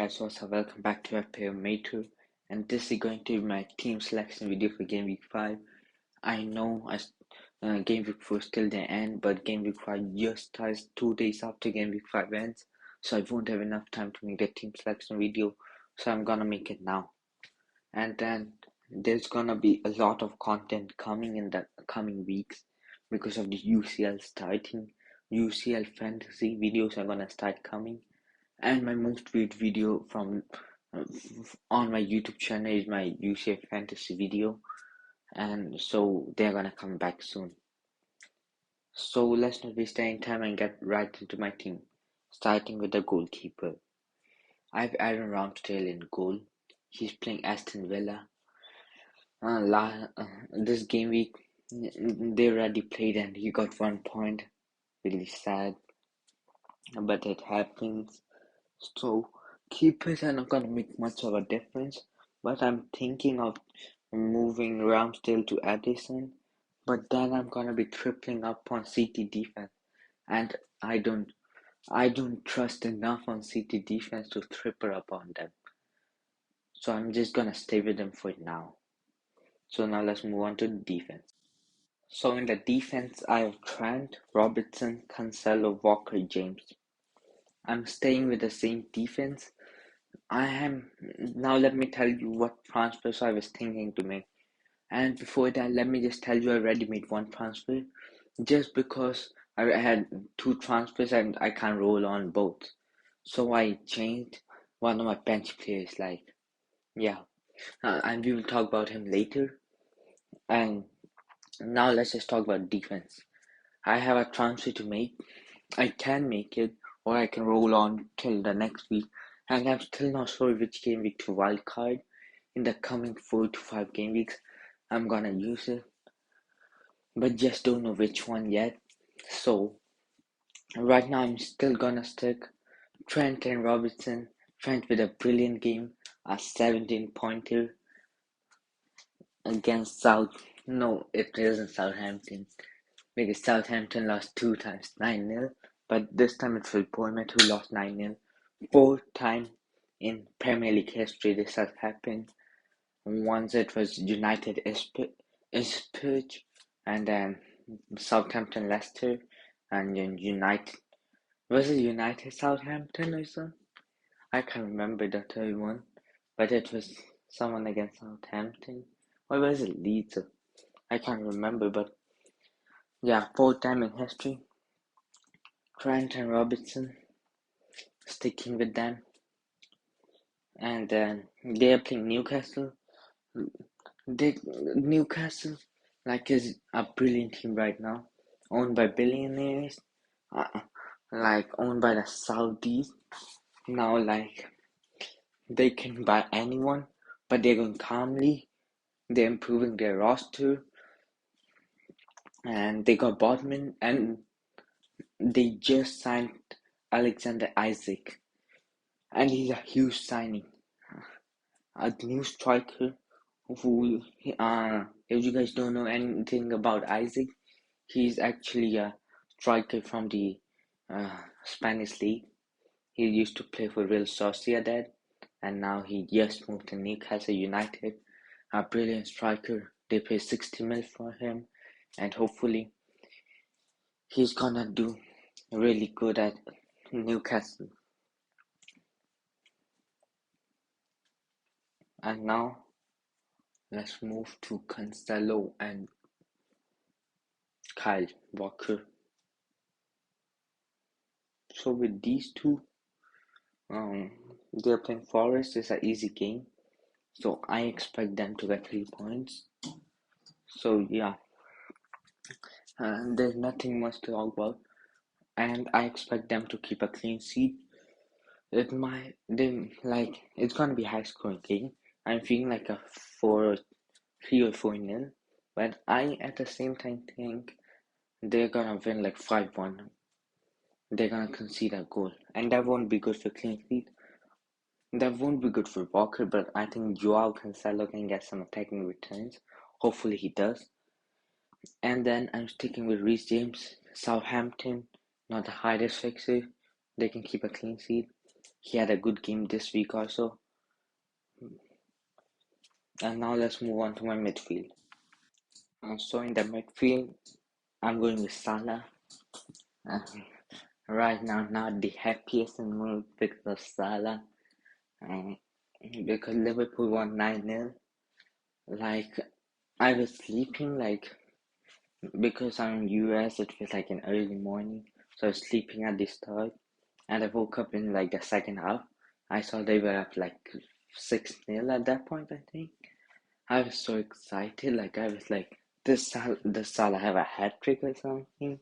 guys, what's up? Welcome back to FPL Mater, and this is going to be my team selection video for Game Week 5. I know Game Week 4 is still the end, but Game Week 5 just starts 2 days after Game Week 5 ends, so I won't have enough time to make the team selection video, so I'm gonna make it now. And then there's gonna be a lot of content coming in the coming weeks because of the UCL starting. UCL fantasy videos are gonna start coming. And my most viewed video from on my YouTube channel is my UCF fantasy video, and so they're gonna come back soon. So let's not waste any time and get right into my team, starting with the goalkeeper. I have Aaron Ramsdale in goal. He's playing Aston Villa. This game week they already played and he got 1 point. Really sad, but it happens. So keepers are not gonna make much of a difference, but I'm thinking of moving Ramsdale to Addison, but then I'm gonna be tripling up on CT defense, and I don't trust enough on CT defense to triple up on them. So I'm just gonna stay with them for now. So now let's move on to the defense. So in the defense, I have Trent, Robertson, Canstello, Walker, James. I'm staying with the same defense. Now let me tell you what transfers I was thinking to make. And before that, let me just tell you I already made one transfer. Just because I had 2 transfers and I can't roll on both. So I changed one of my bench players, and we will talk about him later. And now let's just talk about defense. I have a transfer to make. I can make it, or I can roll on till the next week. And I'm still not sure which game week to wildcard. In the coming 4 to 5 game weeks, I'm gonna use it, but just don't know which one yet. So right now I'm still gonna stick Trent and Robertson. Trent with a brilliant game, a 17-pointer against No, it isn't Southampton, because Southampton lost 2 times 9-0, but this time it's Bournemouth who lost 9-0. 4th time in Premier League history this has happened. Once it was United Ipswich, and then Southampton Leicester, and then United. Was it United Southampton or something? I can't remember the third one, but it was someone against Southampton. Or was it Leeds? I can't remember, but yeah, 4th time in history. Trent and Robertson, sticking with them. And then they are playing Newcastle. Newcastle is a brilliant team right now, owned by billionaires, owned by the Saudis. Now they can buy anyone, but they're going calmly. They're improving their roster, and they got Bodman, and they just signed Alexander Isaac, and he's a huge signing, a new striker. Who, if you guys don't know anything about Isaac, he's actually a striker from the Spanish league. He used to play for Real Sociedad, and now he just moved to Newcastle United. A brilliant striker. They pay 60 mil for him, and hopefully he's gonna do really good at Newcastle. And now let's move to Canstello and Kyle Walker. So with these two, they're playing Forest. It's an easy game, so I expect them to get 3 points. So yeah, there's nothing much to talk about, and I expect them to keep a clean sheet. It's gonna be a high scoring game. I'm feeling like a 3 or 4-0, but I at the same time think they're gonna win 5-1. They're gonna concede a goal, and that won't be good for clean sheet. That won't be good for Walker, but I think Joao Cancello can get some attacking returns. Hopefully he does. And then I'm sticking with Reece James. Southampton, not the highest fixer. They can keep a clean sheet. he had a good game this week also. And now let's move on to my midfield. So in the midfield, I'm going with Salah. Uh, right now, not the happiest in the mood because of Salah. Because Liverpool won 9-0. Like, I was sleeping, like, because I'm in US, it was like an early morning. So I was sleeping at the start. And I woke up in like the second half. I saw they were up like 6-0 at that point, I think. I was so excited. Like, I was like, does Salah have a hat trick or something?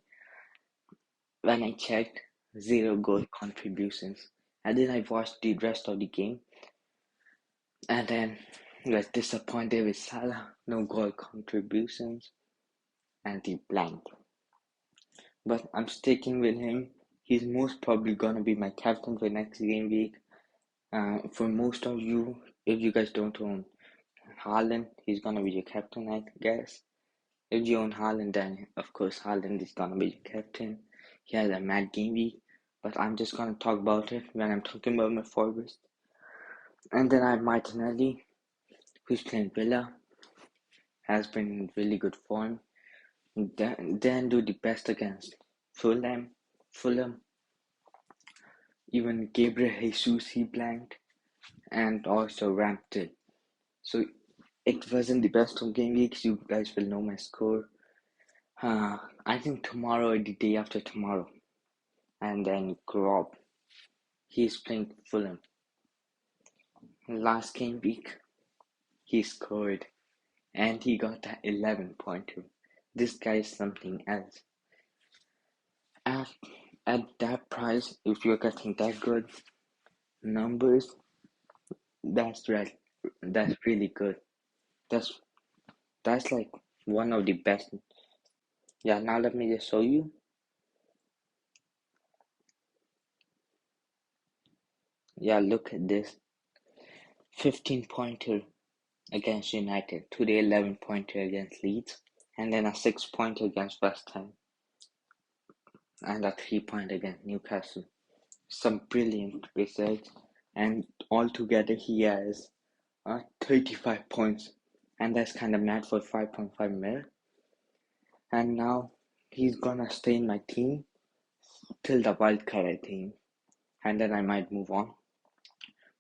When I checked, zero goal contributions. And then I watched the rest of the game. And then I was disappointed with Salah. No goal contributions. And he blanked. But I'm sticking with him. He's most probably gonna be my captain for next game week. For most of you, if you guys don't own Haaland, he's gonna be your captain, I guess. If you own Haaland, then of course Haaland is gonna be your captain. He has a mad game week, but I'm just gonna talk about it when I'm talking about my forwards. And then I have Martinelli, who's playing Villa, has been in really good form. Then do the best against Fulham. Even Gabriel Jesus he blanked, and also Ramsdale. So it wasn't the best of game weeks. You guys will know my score. I think tomorrow or the day after tomorrow. And then Grob. He's playing Fulham. Last game week, he scored and he got that 11.2. This guy is something else. At, at that price, if you're getting that good numbers, that's right. That's really good. That's that's like one of the best. Yeah, now let me just show you. Yeah, look at this. 15-pointer against United, today 11-pointer against Leeds, and then a 6-pointer against West Ham, and a 3-point against Newcastle. Some brilliant results, and altogether he has 35 points, and that's kind of mad for 5.5 mil. And now he's gonna stay in my team till the wild card, I think, and then I might move on.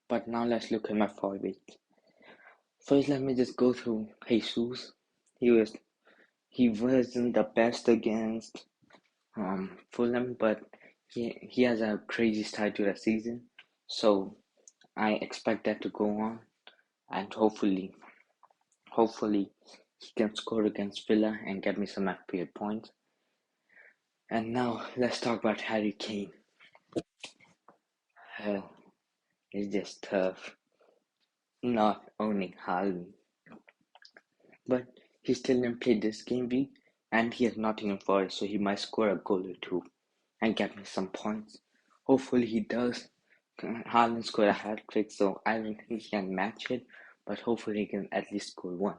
But now let's look at my forwards. First, let me just go through Jesus. He wasn't the best against Fulham, but he has a crazy start to the season, so I expect that to go on, and hopefully he can score against Villa and get me some FPL points. And now let's talk about Harry Kane. It's just tough not owning Haaland, but he still didn't play this game week, and he has Nottingham Forest, so he might score a goal or two and get me some points. Hopefully he does. Haaland scored a hat trick, so I don't think he can match it, but hopefully he can at least score one.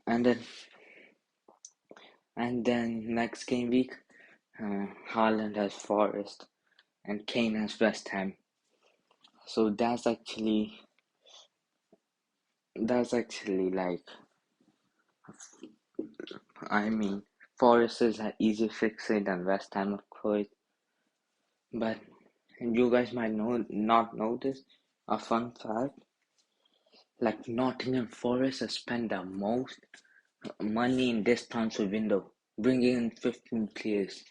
And then next game week, Haaland has Forest and Kane has West Ham. So that's actually like, I mean, Forest is an easier fixture than West Ham, of course. But you guys might not know this. A fun fact: like Nottingham Forest has spent the most money in this transfer window, bringing in 15 players.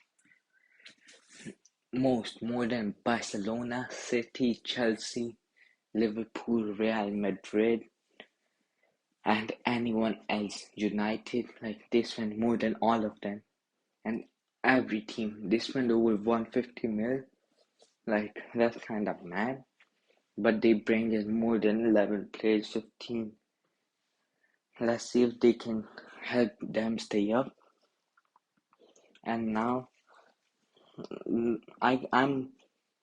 More than Barcelona, City, Chelsea, Liverpool, Real Madrid, and anyone else. United, like they spent more than all of them, and every team they spent over 150 mil. Like that's kind of mad. But they bring in more than 11 players, 15. Let's see if they can help them stay up. And now I'm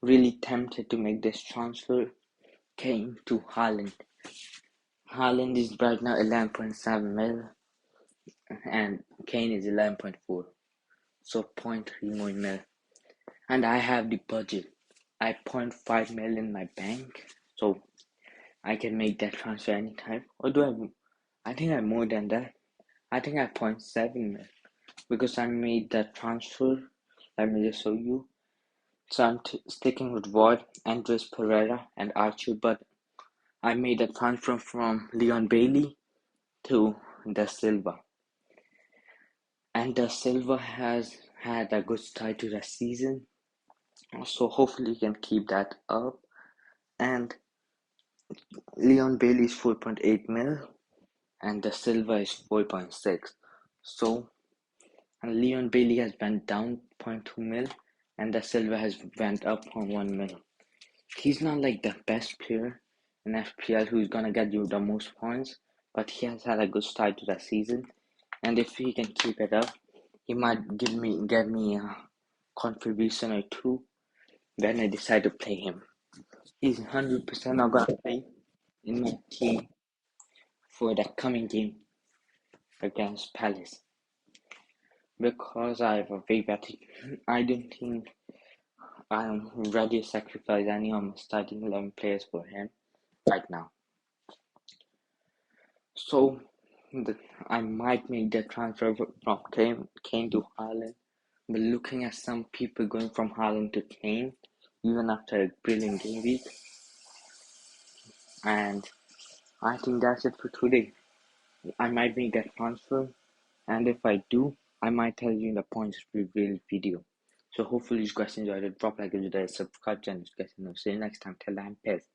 really tempted to make this transfer. Kane to Haaland. Haaland is right now 11.7 mil and Kane is 11.4. So 0.3 more mil. And I have the budget. I 0.5 mil in my bank, so I can make that transfer anytime. Or do I think I'm more than that. I think I 0.7 mil because I made that transfer. Let me just show you. So I'm sticking with Ward, Andres Pereira, and Archer, but I made a transfer from Leon Bailey to Da Silva. And Da Silva has had a good start to the season, so hopefully he can keep that up. And Leon Bailey is 4.8 mil, and Da Silva is 4.6. So, and Leon Bailey has went down 0.2 mil, and Da Silva has went up 0.1 mil. He's not like the best player in FPL who's gonna get you the most points, but he has had a good start to the season, and if he can keep it up, he might get me a contribution or two when I decide to play him. He's 100% not gonna play in my team for the coming game against Palace because I have a way better. I don't think I'm ready to sacrifice any of my starting 11 players for him right now. So I might make the transfer from Kane to Haaland, but looking at some people going from Haaland to Kane, even after a brilliant game week, and I think that's it for today. I might make that transfer, and if I do, I might tell you in the points reveal video. So hopefully you guys enjoyed it. Drop like if you did, subscribe channel. You guys know. See you next time. Till then, peace.